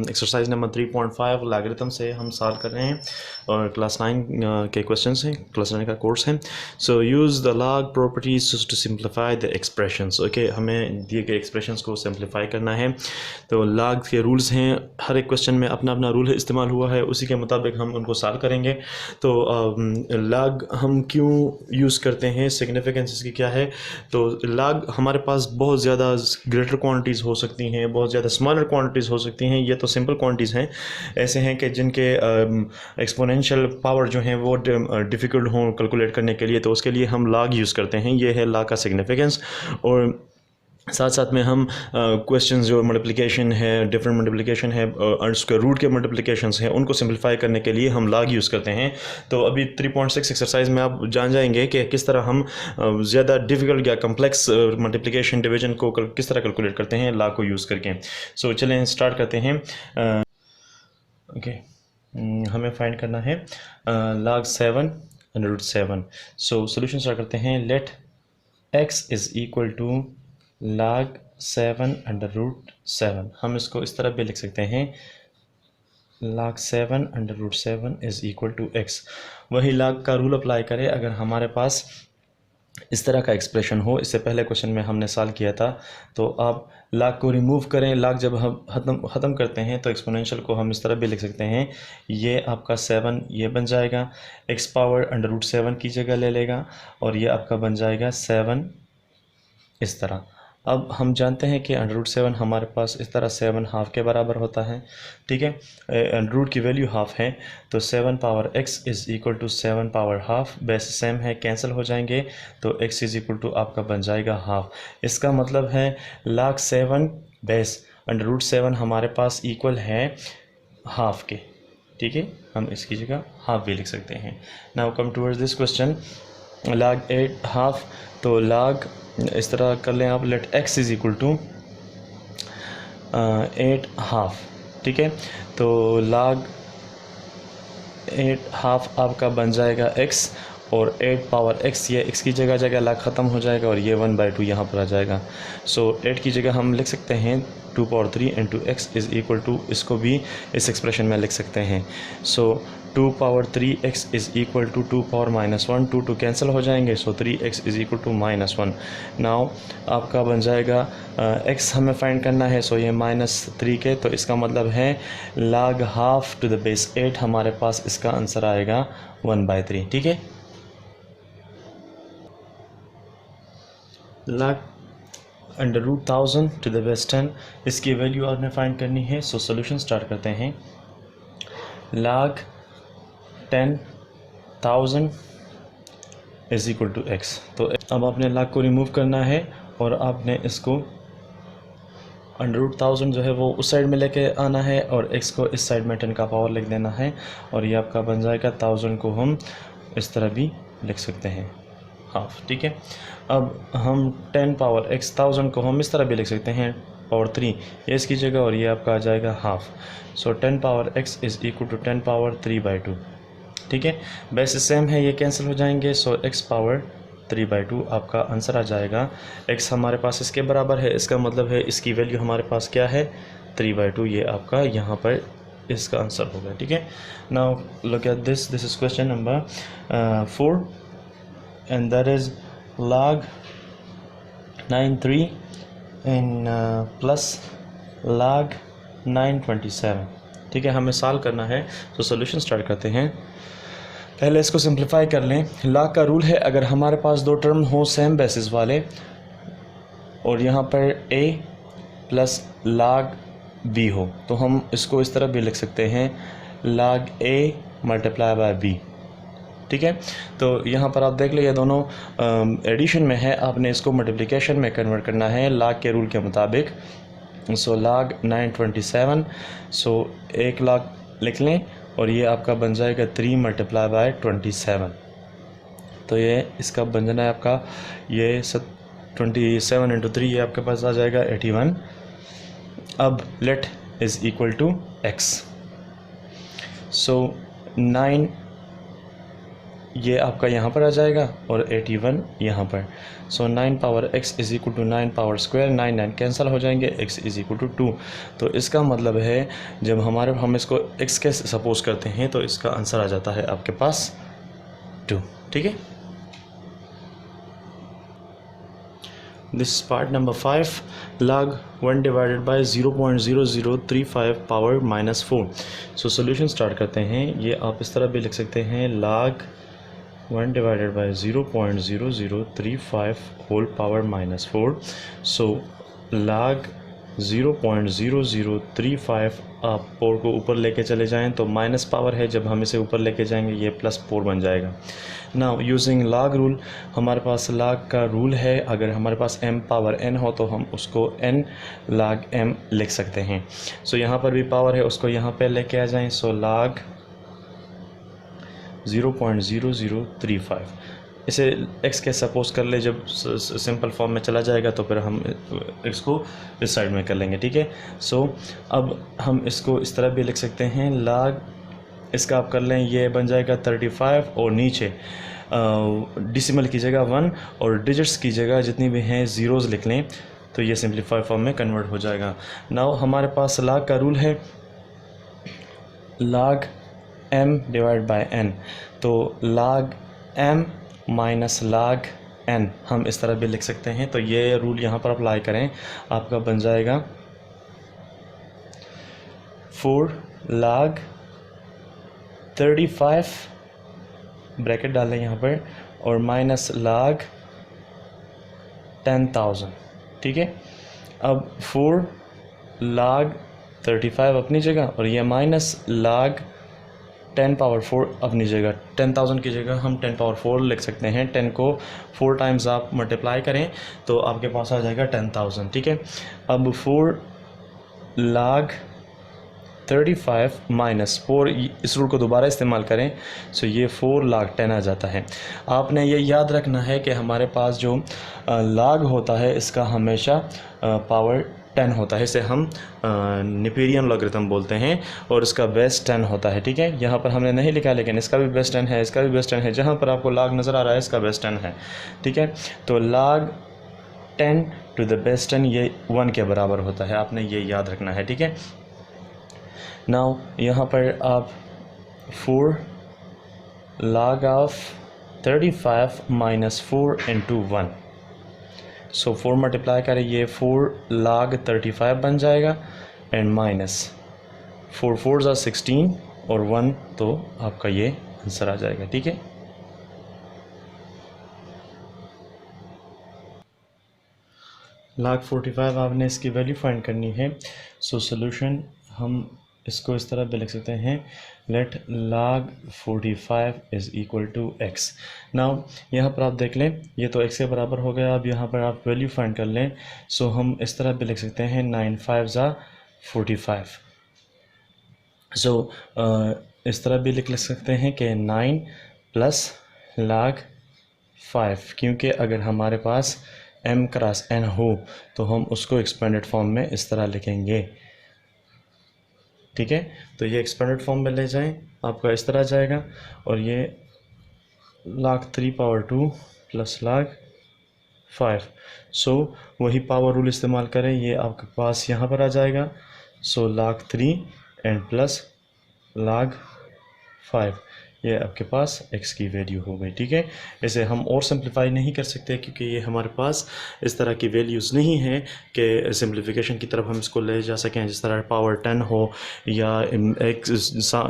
Exercise number 3.5 logarithm से हम solve कर रहे हैं और क्लास 9 के क्वेश्चंस हैं, क्लास 9 का कोर्स है। So use the log properties to simplify the expressions. Okay, हमें दिए गए एक्सप्रेशंस को सिंप्लीफाई करना है। तो लॉग के रूल्स हैं, हर एक क्वेश्चन में अपना अपना रूल इस्तेमाल हुआ है, उसी के मुताबिक हम उनको सॉल्व करेंगे। तो लॉग हम क्यों यूज़ करते हैं, सिग्निफिकेंस इसकी क्या है। तो लॉग हमारे पास बहुत ज़्यादा ग्रेटर क्वांटिटीज़ हो सकती हैं, बहुत ज़्यादा स्मॉलर क्वांटिटीज़ हो सकती हैं। ये तो सिंपल क्वांटिटीज़ हैं, ऐसे हैं कि जिनके एक्सपोनेंशियल पावर जो हैं वो डिफ़िकल्ट हों कैलकुलेट करने के लिए, तो उसके लिए हम लॉग यूज़ करते हैं। ये है लॉग का सिग्निफिकेंस। और साथ साथ में हम क्वेश्चन जो मल्टीप्लिकेशन है, डिफरेंट मल्टीप्लिकेशन है और स्क्वायर रूट के मल्टीप्लिकेशंस हैं, उनको सिंप्लीफाई करने के लिए हम लॉग यूज़ करते हैं। तो अभी 3.6 एक्सरसाइज में आप जान जाएंगे कि किस तरह हम ज़्यादा डिफ़िकल्ट या कम्प्लेक्स मल्टीप्लिकेशन डिवीजन को किस तरह कैलकुलेट करते हैं लॉग को यूज़ करके। सो चलें स्टार्ट करते हैं। ओके, हमें फाइंड करना है log 7 √7। सो सोल्यूशन स्टार्ट करते हैं। Let x is equal to log 7 √7। हम इसको इस तरह भी लिख सकते हैं, log 7 √7 is equal to x। वही log का रूल अप्लाई करें अगर हमारे पास इस तरह का एक्सप्रेशन हो। इससे पहले क्वेश्चन में हमने सॉल्व किया था। तो आप log को रिमूव करें। log जब हम ख़त्म करते हैं तो एक्सपोनेंशियल को हम इस तरह भी लिख सकते हैं, ये आपका 7 ये बन जाएगा, x पावर √7 की जगह ले लेगा और ये आपका बन जाएगा 7 इस तरह। अब हम जानते हैं कि √7 हमारे पास इस तरह 7 हाफ के बराबर होता है, ठीक है। रूट की वैल्यू हाफ है, तो 7 power x is equal to 7 power half. Base same है, कैंसिल हो जाएंगे, तो x इज़ इक्वल टू आपका बन जाएगा हाफ। इसका मतलब है log 7 बेस √7 हमारे पास इक्वल है हाफ के, ठीक है। हम इसकी जगह हाफ भी लिख सकते हैं। Now come towards this question, log 8 half. तो log इस तरह कर लें आप, let x is equal to 8 half, ठीक है। तो log 8 हाफ आपका बन जाएगा x और 8 पावर x, ये x की जगह log ख़त्म हो जाएगा और ये 1/2 यहाँ पर आ जाएगा। सो 8 की जगह हम लिख सकते हैं 2 power 3 into x is equal to, इसको भी इस एक्सप्रेशन में लिख सकते हैं। So 2 power 3x is equal to 2 power -1, 2 cancel हो जाएंगे, so 3x is equal to -1। Now आपका बन जाएगा x हमें फाइंड करना है, सो ये -3 के, तो इसका मतलब है log half to the base 8 हमारे पास इसका आंसर आएगा 1/3, ठीक है। log √1000 टू द बेस 10, इसकी वैल्यू आपने फाइंड करनी है। सो सोल्यूशन स्टार्ट करते हैं। log 10,000 is equal to x। तो अब आपने log को रिमूव करना है और आपने इसको √1000 जो है वो उस साइड में लेके आना है और x को इस साइड में 10 का पावर लिख देना है और ये आपका बन जाएगा 1000 को हम इस तरह भी लिख सकते हैं, हाफ, ठीक है। अब हम 10 पावर x 1000 को हम इस तरह भी लिख सकते हैं पावर 3, ये इसकी जगह और ये आपका आ जाएगा half. So 10 power x is equal to 10 power 3/2, ठीक है। बेस सेम है, ये कैंसिल हो जाएंगे, सो x पावर 3/2 आपका आंसर आ जाएगा। x हमारे पास इसके बराबर है, इसका मतलब है इसकी वैल्यू हमारे पास क्या है 3/2, ये आपका यहाँ पर इसका आंसर होगा, ठीक है। Now look at this is question number 4 and that is log 9(3) in plus log 9(27), ठीक है। हमें सॉल्व करना है, तो सोल्यूशन स्टार्ट करते हैं। पहले इसको सिंप्लीफाई कर लें। log का रूल है, अगर हमारे पास दो टर्म हो सेम बेसिस वाले और यहाँ पर a प्लस log b हो, तो हम इसको इस तरह भी लिख सकते हैं log a multiply by b, ठीक है। तो यहाँ पर आप देख लो, ये दोनों एडिशन में है, आपने इसको मल्टीप्लिकेशन में कन्वर्ट करना है log के रूल के मुताबिक। सो log 927, सो 1 log लिख लें और ये आपका बन जाएगा 3 मल्टीप्लाई बाय 27। तो ये इसका बन जाना है आपका ये 27 इंटू 3, ये आपके पास आ जाएगा 81। अब let is equal to x। So 9 ये आपका यहाँ पर आ जाएगा और 81 यहाँ पर। So 9 power x is equal to 9 power square, 9 9 cancel हो जाएंगे, x इज़ इक्वल टू 2। तो इसका मतलब है जब हम इसको x के सपोज करते हैं तो इसका आंसर आ जाता है आपके पास 2। ठीक है, this part number 5, log 1 divided by 0.0035 power -4। So solution start करते हैं। ये आप इस तरह भी लिख सकते हैं, log 1 divided by 0.0035 whole power -4। So log 0.0035 आप 4 को ऊपर लेके चले जाएं तो माइनस पावर है, जब हम इसे ऊपर लेके जाएंगे ये +4 बन जाएगा। नाउ यूजिंग log रूल, हमारे पास log का रूल है, अगर हमारे पास m पावर n हो तो हम उसको n log m लिख सकते हैं। सो यहाँ पर भी पावर है, उसको यहाँ पे लेके आ जाएं। सो log 0.0035 इसे x के सपोज कर ले, जब सिंपल फॉर्म में चला जाएगा तो फिर हम इसको इस साइड में कर लेंगे। ठीक है, सो अब हम इसको इस तरह भी लिख सकते हैं, log इसका आप कर लें, ये बन जाएगा 35 और नीचे डिसिमल की जगह 1 और डिजिट्स की जगह जितनी भी हैं ज़ीरोज़ लिख लें तो ये सिंप्लीफाई फॉर्म में कन्वर्ट हो जाएगा। नाउ हमारे पास log का रूल है log m divide bye n, तो log m minus log n हम इस तरह भी लिख सकते हैं। तो ये रूल यहाँ पर अप्लाई करें, आपका बन जाएगा 4 log 35 ब्रैकेट डालें यहाँ पर और माइनस log 10,000। ठीक है, अब 4 log 35 अपनी जगह और ये माइनस log 10 पावर 4 अपनी जगह। 10,000 की जगह हम 10 पावर 4 लिख सकते हैं। 10 को 4 टाइम्स आप मल्टीप्लाई करें तो आपके पास आ जाएगा 10,000। ठीक है, अब 4 log 35 माइनस 4, इस रूल को दोबारा इस्तेमाल करें। सो ये 4 log 10 आ जाता है। आपने ये याद रखना है कि हमारे पास जो log होता है इसका हमेशा पावर 10 होता है, इसे हम नेपेरियन लॉगरिथम बोलते हैं और इसका बेस 10 होता है। ठीक है, यहाँ पर हमने नहीं लिखा लेकिन इसका भी बेस 10 है, इसका भी बेस 10 है, जहाँ पर आपको log नज़र आ रहा है इसका बेस 10 है। ठीक है, तो log 10 टू द बेस 10 ये 1 के बराबर होता है, आपने ये याद रखना है। ठीक है, नाउ यहाँ पर आप 4 log of 35 minus 4 into 1, so 4 multiply करें, ये 4 log 35 बन जाएगा एंड माइनस 4 4 16 और 1, तो आपका ये आंसर आ जाएगा। ठीक है, log 45 आपने इसकी वैल्यू फाइंड करनी है। सो सोल्यूशन हम इसको इस तरह भी लिख सकते हैं, let log 45 is equal to x। Now यहाँ पर आप देख लें ये तो x के बराबर हो गया। अब यहाँ पर आप वैल्यू फाइंड कर लें। सो हम इस तरह भी लिख सकते हैं 9 5 45। सो इस तरह भी लिख सकते हैं कि 9 प्लस log 5, क्योंकि अगर हमारे पास m क्रॉस n हो तो हम उसको एक्सपेंडेड फॉर्म में इस तरह लिखेंगे। ठीक है, तो ये एक्सपेंडेड फॉर्म में ले जाएं, आपका इस तरह जाएगा और ये log 3 पावर 2 प्लस log 5। सो वही पावर रूल इस्तेमाल करें, ये आपके पास यहाँ पर आ जाएगा। सो log 3 एंड प्लस log 5, ये आपके पास x की वैल्यू हो गई। ठीक है, इसे हम और सिंप्लीफाई नहीं कर सकते क्योंकि ये हमारे पास इस तरह की वैल्यूज़ नहीं है कि सिंप्लीफिकेशन की तरफ हम इसको ले जा सकें, जिस तरह पावर 10 हो या एक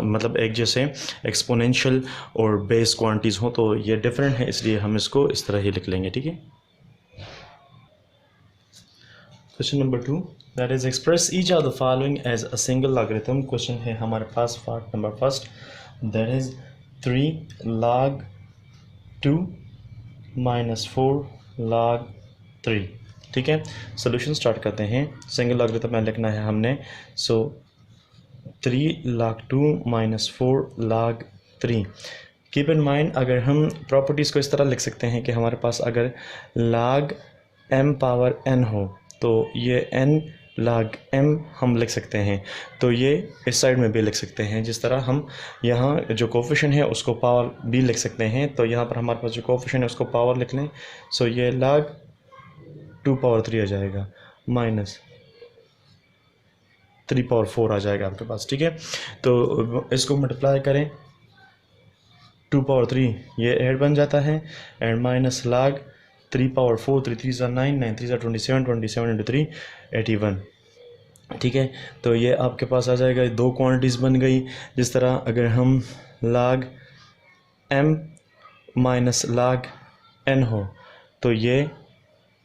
मतलब एक जैसे एक्सपोनेंशियल और बेस क्वांटिटीज़ हो, तो ये डिफरेंट है, इसलिए हम इसको इस तरह ही लिख लेंगे। ठीक है, question number 2, that is express each of the following as a single logarithm. Question है हमारे पास part number first, that is 3 log 2 minus 4 log 3। ठीक है, सोल्यूशन स्टार्ट करते हैं। सिंगल लॉगरिथम में लिखना है हमने। सो 3 log 2 minus 4 log 3। Keep in mind, अगर हम प्रॉपर्टीज़ को इस तरह लिख सकते हैं कि हमारे पास अगर log m पावर n हो तो ये n log m हम लिख सकते हैं, तो ये इस साइड में भी लिख सकते हैं। जिस तरह हम यहाँ जो कोफिशिएंट है उसको पावर भी लिख सकते हैं, तो यहाँ पर हमारे पास जो कोफिशिएंट है उसको पावर लिख लें। सो ये log 2 पावर 3 आ जाएगा माइनस 3 पावर 4 आ जाएगा आपके पास, ठीक है। तो इसको मल्टीप्लाई करें 2 पावर 3 ये 8 बन जाता है, एंड माइनस log 3 पावर 4, 3 3 ज़ा 9, 9 3 ज़ा 27, 27 इंटू 3 81, ठीक है। तो ये आपके पास आ जाएगा, दो क्वांटिटीज़ बन गई। जिस तरह अगर हम log m minus log n हो तो ये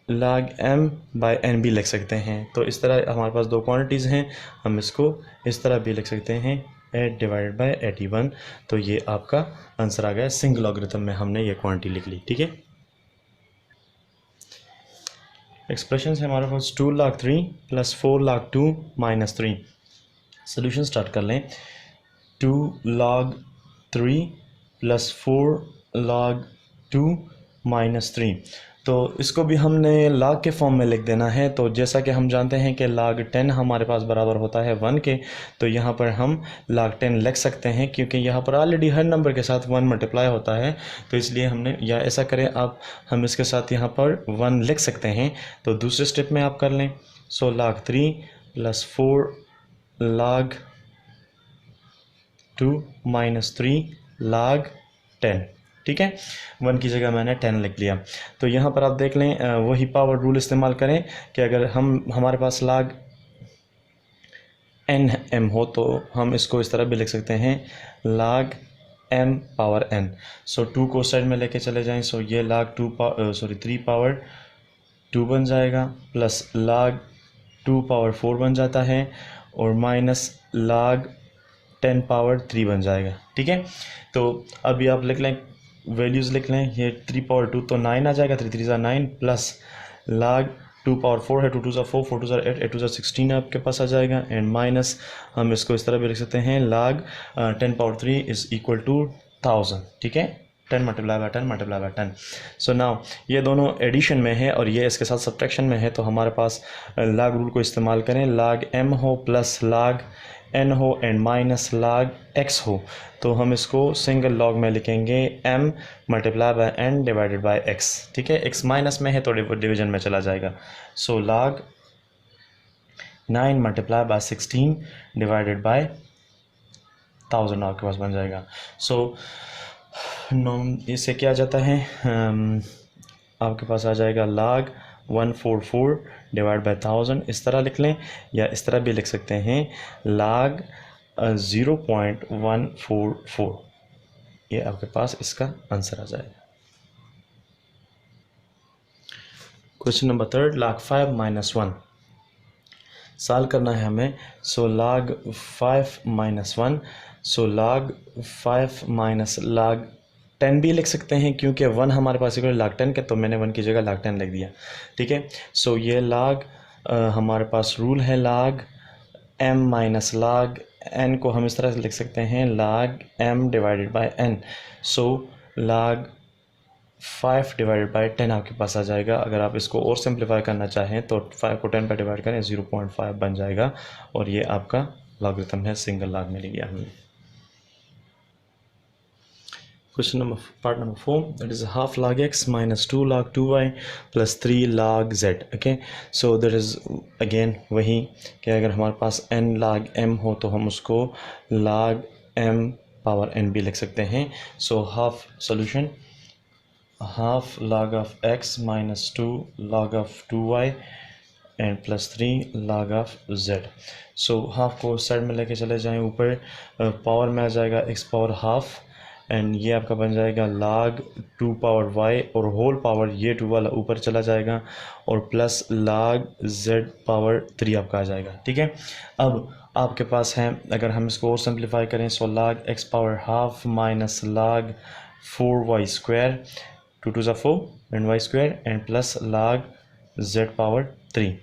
log m बाय n भी लिख सकते हैं। तो इस तरह हमारे पास दो क्वांटिटीज़ हैं, हम इसको इस तरह भी लिख सकते हैं 8 डिवाइडेड बाय 81। तो ये आपका आंसर आ गया, सिंगल लॉगरिथम में हमने ये क्वांटिटी लिख ली, ठीक है। एक्सप्रेशन है हमारे पास 2 log 3 plus 4 log 2 minus 3। Solution start कर लें। 2 log 3 प्लस 4 log 2 माइनस 3, तो इसको भी हमने log के फॉर्म में लिख देना है। तो जैसा कि हम जानते हैं कि log 10 हमारे पास बराबर होता है 1 के, तो यहाँ पर हम log 10 लिख सकते हैं, क्योंकि यहाँ पर ऑलरेडी हर नंबर के साथ 1 मल्टीप्लाई होता है। तो इसलिए हमने, या ऐसा करें आप, हम इसके साथ यहाँ पर 1 लिख सकते हैं। तो दूसरे स्टेप में आप कर लें। सो log 3 plus 4 log 2 minus 3 log 10, ठीक है। 1 की जगह मैंने 10 लिख लिया। तो यहाँ पर आप देख लें, वही पावर रूल इस्तेमाल करें कि अगर हमारे पास log n m हो तो हम इसको इस तरह भी लिख सकते हैं log m पावर n। सो 2 को साइड में लेके चले जाएं, सो ये log 3 पावर 2 बन जाएगा, प्लस log 2 पावर 4 बन जाता है, और माइनस log 10 पावर 3 बन जाएगा, ठीक है। तो अभी आप लिख लें, वैल्यूज़ लिख लें। ये 3 पावर 2 तो 9 आ जाएगा, 3 3 ज़ा 9, प्लस log 2 पावर 4 है, 2 2 ज़ा 4, 4 2 ज़ा 8, 8 2 ज़ा 16 आपके पास आ जाएगा, एंड माइनस हम इसको इस तरह भी लिख सकते हैं log 10 power 3 is equal to 1000, ठीक है। 10 multiply by 10 multiply by 10। So now ये दोनों एडिशन में है और ये इसके साथ सब्ट्रैक्शन में है, तो हमारे पास log रूल को इस्तेमाल करें। log m हो प्लस log n हो एंड माइनस log x हो, तो हम इसको सिंगल लॉग में लिखेंगे m multiply by n divided by x, ठीक है। x माइनस में है तो डिवीजन में चला जाएगा। सो log 9 multiply by 16 divided by 1000 आपके पास बन जाएगा। सो इससे क्या आ जाता है, आपके पास आ जाएगा log 144 डिवाइड बाय 1000, इस तरह लिख लें, या इस तरह भी लिख सकते हैं log 0.144। ये आपके पास इसका आंसर आ जाएगा। Question number 3, log 5 minus 1 solve करना है हमें। सो log 5 माइनस 1, सो log 5 माइनस log 10 भी लिख सकते हैं, क्योंकि 1 हमारे पास इक्वल log 10 के, तो मैंने 1 की जगह log 10 लिख दिया, ठीक है। सो ये log हमारे पास रूल है log m minus log n को हम इस तरह से लिख सकते हैं log m divided by n। So log 5 divided by 10 आपके पास आ जाएगा। अगर आप इसको और सिंप्लीफाई करना चाहें तो 5 को 10 पर डिवाइड करें, 0.5 बन जाएगा, और ये आपका लॉगरिथम है, सिंगल लॉग में लिया हमने। Question number part number 4, that is half log x minus 2 log 2y plus 3 log z, okay। so that is again वही कि अगर हमारे पास n log m हो तो हम उसको log m पावर n भी लिख सकते हैं। so half solution, half log of x minus 2 log of 2y and plus 3 log of z। so half को साइड में लेके चले जाएं, ऊपर पावर में आ जाएगा x पावर हाफ, एंड ये आपका बन जाएगा log 2 पावर y, और होल पावर ये 2 वाला ऊपर चला जाएगा, और प्लस log z पावर 3 आपका आ जाएगा, ठीक है। अब आपके पास है, अगर हम इसको और सिंप्लीफाई करें, सो log x power half minus log 4y square, 2 2 ज़ा 4 and y square, and plus log z power 3।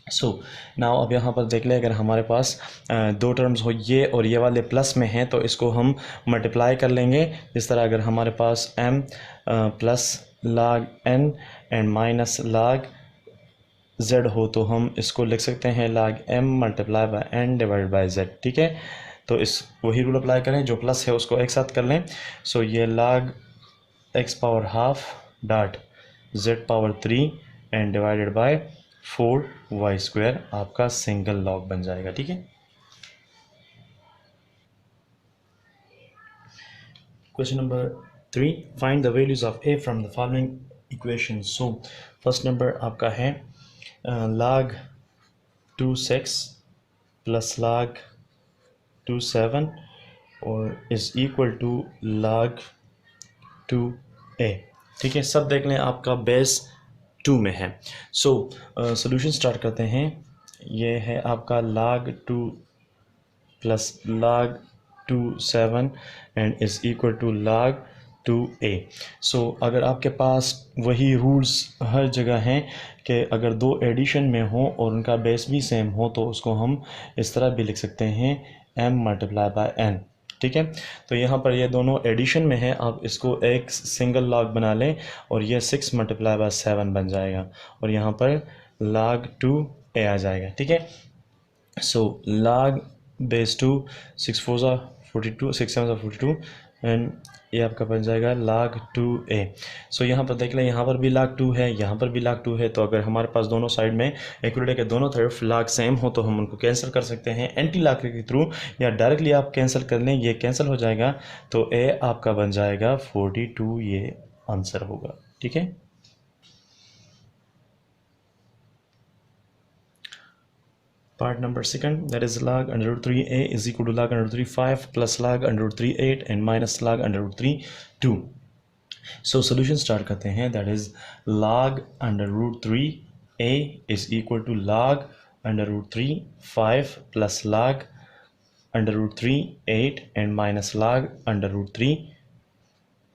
So now अब यहाँ पर देख लें, अगर हमारे पास दो टर्म्स हो, ये और ये वाले प्लस में हैं, तो इसको हम मल्टीप्लाई कर लेंगे। इस तरह अगर हमारे पास m plus log n and minus log z हो तो हम इसको लिख सकते हैं log m multiply by n divide by z, ठीक है। तो इस वही रूल अप्लाई करें, जो प्लस है उसको एक साथ कर लें। सो ये log x power half dot z power 3 and divided by 4y square आपका सिंगल लॉग बन जाएगा, ठीक है। Question number 3, find the values of a from the following equation. So first number आपका है log 2 6 प्लस log 2 7 और is equal to log 2a, ठीक है। सब देख लें, आपका बेस 2 में है। सो सोल्यूशन स्टार्ट करते हैं। ये है आपका log 2 plus log 2 7 and is equal to log 2a। So अगर आपके पास वही रूल्स हर जगह हैं कि अगर दो एडिशन में हो और उनका बेस भी सेम हो तो उसको हम इस तरह भी लिख सकते हैं m मल्टीप्लाई बाय n, ठीक है। तो यहाँ पर ये दोनों एडिशन में है, आप इसको एक सिंगल लॉग बना लें और ये 6 मल्टीप्लाई बाय 7 बन जाएगा और यहाँ पर log 2a आ जाएगा, ठीक है। सो log बेस 2 6 4 ज़ा 42 6 7 ज़ा 42 एंड ये आपका बन जाएगा log 2a। सो यहाँ पर देख लें, यहाँ पर भी log 2 है, यहाँ पर भी log 2 है। तो अगर हमारे पास दोनों साइड में इक्वलिटी के दोनों तरफ log सेम हो तो हम उनको कैंसिल कर सकते हैं एंटी लॉग के थ्रू, या डायरेक्टली आप कैंसिल कर लें, ये कैंसिल हो जाएगा तो a आपका बन जाएगा 42, ये आंसर होगा, ठीक है। Part number second, that is log under root 3a is equal to log under root 3 5 plus log under root 3 8 and minus log under root 3 2. So solution start करते हैं, that is log under root 3a is equal to log under root 3 5 plus log under root 3 8 and minus log under root 3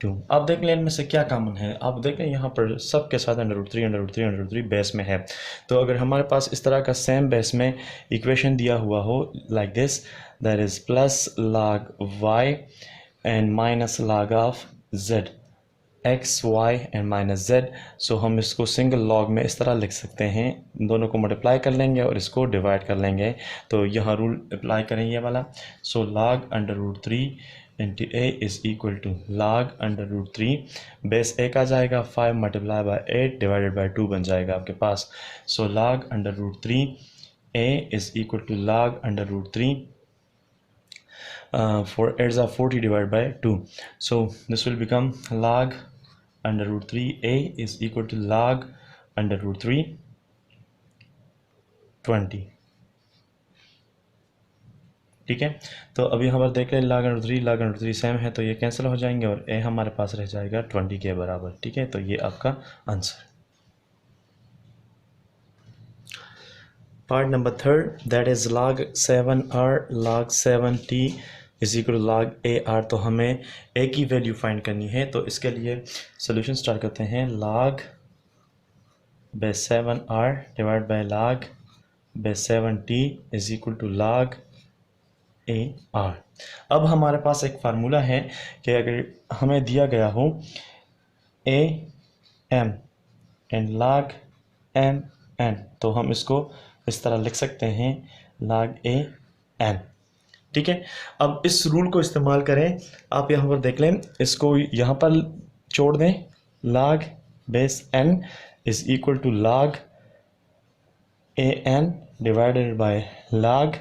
2। अब देख लें इनमें से क्या common है। आप देखें यहाँ पर सब के साथ under root 3 under root 3 under root 3 base में है। तो अगर हमारे पास इस तरह का सेम बेस में इक्वेशन दिया हुआ हो like this, that is plus log y and minus log of z, x y and minus z। सो हम इसको सिंगल लॉग में इस तरह लिख सकते हैं, दोनों को मल्टीप्लाई कर लेंगे और इसको डिवाइड कर लेंगे। तो यहाँ रूल अप्लाई करें ये वाला। So log under root 3 into a is equal to log under root 3 base एक आ जाएगा 5 मल्टीप्लाई बाय 8 डिवाइडेड बाय 2 बन जाएगा आपके पास। So log under root 3 a is equal to log under root 3 4 8 are 40 divided by 2. So this will become log under root 3a is equal to log under root 3 20, ठीक है। तो अभी यहाँ पर देख रहे हैं log under 3 सेम है तो ये कैंसिल हो जाएंगे और a हमारे पास रह जाएगा 20 के बराबर, ठीक है। तो ये आपका answer. Part number third, that is log 7r log 7t is equal log AR। तो हमें a की वैल्यू फाइंड करनी है, तो इसके लिए सोल्यूशन स्टार्ट करते हैं। log base 7r divide by log base 7t is equal to log AR। अब हमारे पास एक फार्मूला है कि अगर हमें दिया गया हो AM एंड log MN तो हम इसको इस तरह लिख सकते हैं log AN, ठीक है। अब इस रूल को इस्तेमाल करें, आप यहाँ पर देख लें, इसको यहाँ पर छोड़ दें, log base n is equal to log AN divided by log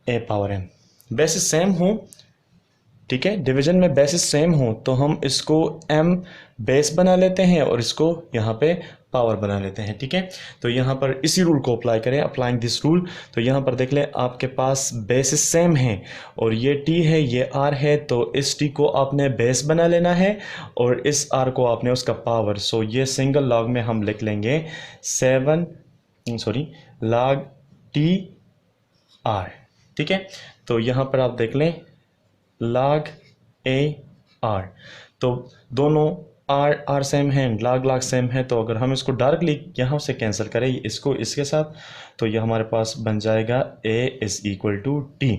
a power n। Basis same हो, ठीक है, डिवीजन में बेसिस सेम हो तो हम इसको m बेस बना लेते हैं और इसको यहाँ पे पावर बना लेते हैं, ठीक है। तो यहाँ पर इसी रूल को अप्लाई करें, अप्लाइंग दिस रूल। तो यहाँ पर देख लें, आपके पास बेसिस सेम है और ये t है, ये r है, तो इस t को आपने बेस बना लेना है और इस r को आपने उसका पावर। सो ये सिंगल लॉग में हम लिख लेंगे log t r, ठीक है। तो यहाँ पर आप देख लें log AR, तो दोनों R सेम है, log सेम है। तो अगर हम इसको डायरेक्टली यहाँ से कैंसिल करें इसको इसके साथ, तो ये हमारे पास बन जाएगा A is equal to T।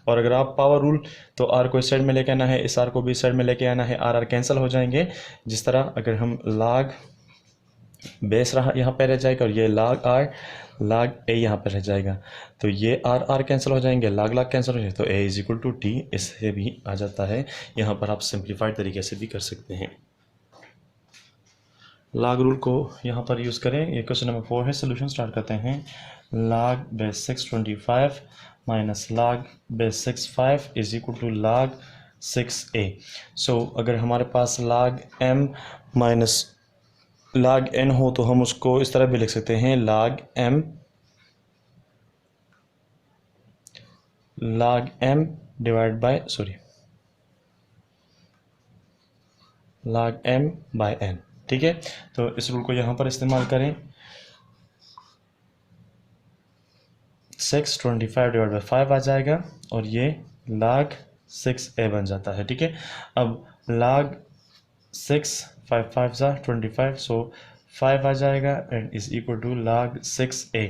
और अगर आप पावर रूल, तो R को इस साइड में लेके आना है, इस R को भी इस साइड में लेके आना है, R कैंसिल हो जाएंगे। जिस तरह अगर हम log बेस रहा यहाँ पे रह जाएगा और ये log r log a यहाँ पे रह जाएगा। तो ये r कैंसिल हो जाएंगे, log log कैंसिल हो जाएगा, तो a is equal to t इससे भी आ जाता है। यहाँ पर आप सिंप्लीफाइड तरीके से भी कर सकते हैं। log रूल को यहाँ पर यूज़ करें। ये क्वेश्चन नंबर 4 है। सोल्यूशन स्टार्ट करते हैं। log base 625 minus log base 65 is equal to log 6a। So अगर हमारे पास log m minus log n हो तो हम उसको इस तरह भी लिख सकते हैं, log m divide by log m by n। ठीक है, तो इस रूल को यहाँ पर इस्तेमाल करें। 625 डिवाइड बाई 5 आ जाएगा और ये log 6a बन जाता है। ठीक है, अब log 6 5 5 जा 25, सो 5 आ जाएगा and is equal to log 6a।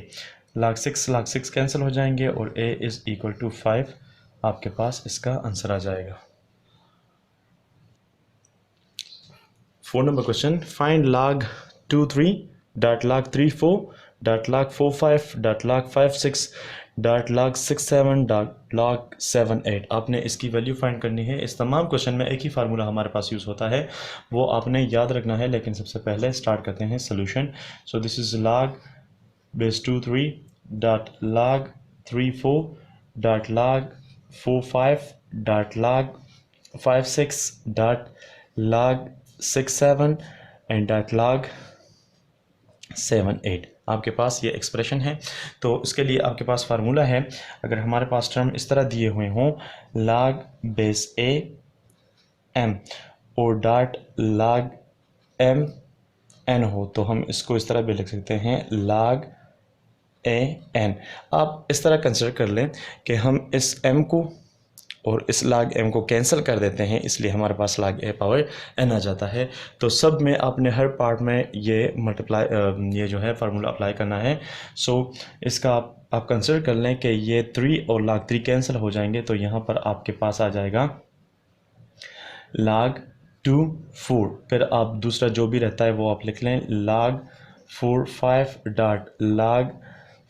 log 6 cancel हो जाएंगे और a इज इक्वल टू 5। आपके पास इसका आंसर आ जाएगा। 4 number question, find log 23 dot log 34 dot log 45 dot log 56 dot log 67 dot log 78। आपने इसकी वैल्यू फाइंड करनी है। इस तमाम क्वेश्चन में एक ही फार्मूला हमारे पास यूज़ होता है, वो आपने याद रखना है। लेकिन सबसे पहले स्टार्ट करते हैं solution. So this is log base 23 dot log 34 dot log 45 dot log 56 dot log 67 and dot log 78। आपके पास ये एक्सप्रेशन है। तो इसके लिए आपके पास फार्मूला है। अगर हमारे पास टर्म इस तरह दिए हुए हों, log बेस a m और डॉट log m n हो, तो हम इसको इस तरह भी लिख सकते हैं, log a n। आप इस तरह कंसिडर कर लें कि हम इस m को और इस log m को कैंसिल कर देते हैं, इसलिए हमारे पास log a पावर n आ जाता है। तो सब में आपने हर पार्ट में ये ये जो है फार्मूला अप्लाई करना है। सो इसका आप कंसिडर कर लें कि ये 3 और log 3 कैंसिल हो जाएंगे, तो यहाँ पर आपके पास आ जाएगा log 2 4। फिर आप दूसरा जो भी रहता है वो आप लिख लें, log 4 5 dot log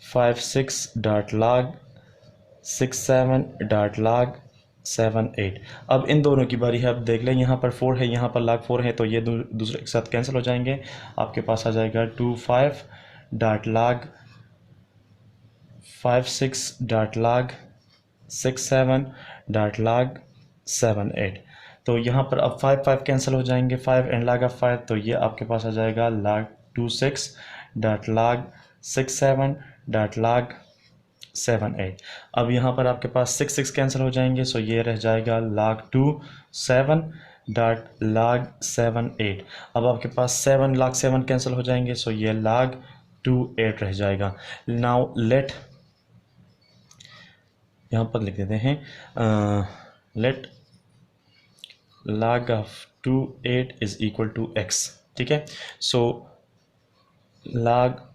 5 6 dot log 6 7 dot log 7 8। अब इन दोनों की बारी है। अब देख लें, यहाँ पर 4 है, यहाँ पर log 4 है, तो ये दूसरे एक साथ कैंसिल हो जाएंगे। आपके पास आ जाएगा 2 5 dot log 5 6 dot log 6 7 dot log 7 8। तो यहाँ पर अब 5 5 कैंसिल हो जाएंगे, 5 एंड log ऑफ 5, तो ये आपके पास आ जाएगा log 2 6 dot log 6 7 dot log 7 8। अब यहाँ पर आपके पास 6 6 कैंसिल हो जाएंगे, सो ये रह जाएगा log 2 7 डॉट log 7 8। अब आपके पास 7 log 7 कैंसिल हो जाएंगे, सो ये log 2 8 रह जाएगा। नाउ लेट, यहाँ पर लिख देते हैं let log of 2 8 is equal to x। ठीक है, सो log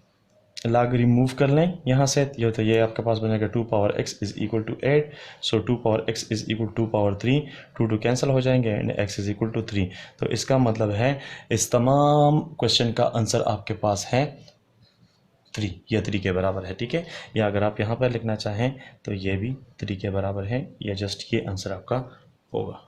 रिमूव कर लें यहाँ से, ये तो ये आपके पास बनेगा 2 power x is equal to 8। So 2 power x is equal to 2 power 3, 2 2 cancel हो जाएंगे and x is equal to 3। तो इसका मतलब है इस तमाम क्वेश्चन का आंसर आपके पास है 3, यह 3 के बराबर है। ठीक है, या अगर आप यहाँ पर लिखना चाहें तो ये भी 3 के बराबर है, या जस्ट ये आंसर आपका होगा।